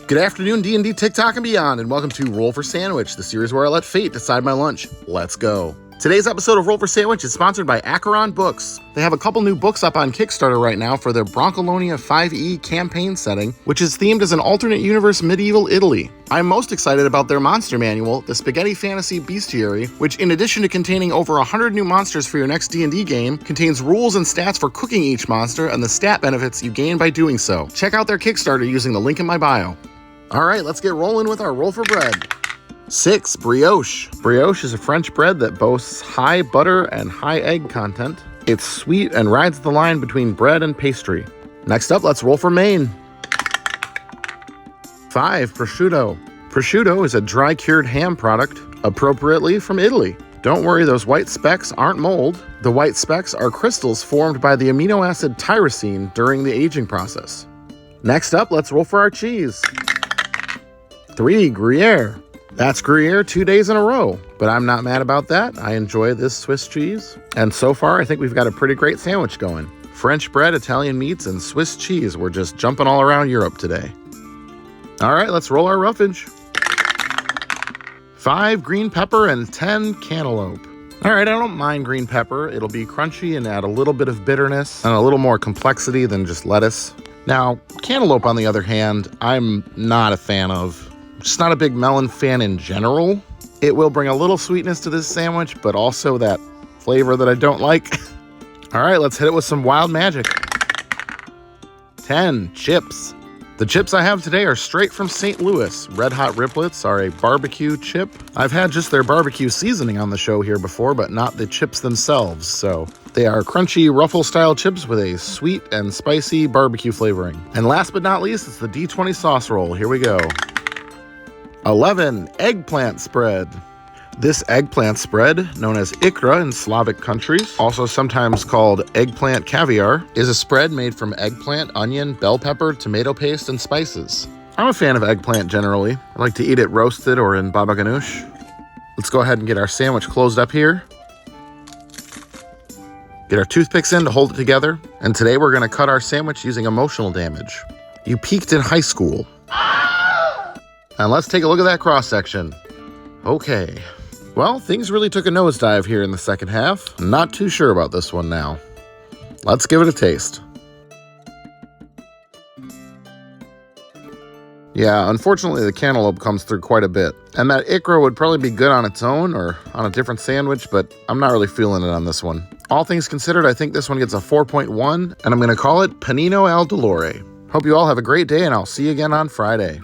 Good afternoon, D&D, TikTok, and beyond, and welcome to Roll for Sandwich, the series where I let fate decide my lunch. Let's go. Today's episode of Roll for Sandwich is sponsored by Acheron Books. They have a couple new books up on Kickstarter right now for their Broncolonia 5e campaign setting, which is themed as an alternate universe medieval Italy. I'm most excited about their monster manual, the Spaghetti Fantasy Bestiary, which in addition to containing over 100 new monsters for your next D&D game, contains rules and stats for cooking each monster and the stat benefits you gain by doing so. Check out their Kickstarter using the link in my bio. All right, let's get rolling with our roll for bread. 6, brioche. Brioche is a French bread that boasts high butter and high egg content. It's sweet and rides the line between bread and pastry. Next up, let's roll for Maine. 5, prosciutto. Prosciutto is a dry-cured ham product, appropriately from Italy. Don't worry, those white specks aren't mold. The white specks are crystals formed by the amino acid tyrosine during the aging process. Next up, let's roll for our cheese. 3, Gruyere. That's Gruyere 2 days in a row, but I'm not mad about that. I enjoy this Swiss cheese. And so far, I think we've got a pretty great sandwich going. French bread, Italian meats, and Swiss cheese. We're just jumping all around Europe today. All right, let's roll our roughage. 5, green pepper, and 10, cantaloupe. All right, I don't mind green pepper. It'll be crunchy and add a little bit of bitterness and a little more complexity than just lettuce. Now, cantaloupe, on the other hand, I'm not a fan of. Just not a big melon fan in general. It will bring a little sweetness to this sandwich, but also that flavor that I don't like. All right, let's hit it with some wild magic. 10, chips. The chips I have today are straight from St. Louis. Red Hot Riplets are a barbecue chip. I've had just their barbecue seasoning on the show here before, but not the chips themselves. So they are crunchy ruffle-style chips with a sweet and spicy barbecue flavoring. And last but not least, it's the D20 sauce roll. Here we go. 11, eggplant spread. This eggplant spread, known as ikra in Slavic countries, also sometimes called eggplant caviar, is a spread made from eggplant, onion, bell pepper, tomato paste, and spices. I'm a fan of eggplant generally. I like to eat it roasted or in baba ganoush. Let's go ahead and get our sandwich closed up here. Get our toothpicks in to hold it together. And today we're going to cut our sandwich using emotional damage. You peaked in high school. And let's take a look at that cross-section. Okay. Well, things really took a nosedive here in the second half. Not too sure about this one now. Let's give it a taste. Yeah, unfortunately the cantaloupe comes through quite a bit. And that ikra would probably be good on its own or on a different sandwich, but I'm not really feeling it on this one. All things considered, I think this one gets a 4.1, and I'm going to call it Panino al Dolore. Hope you all have a great day, and I'll see you again on Friday.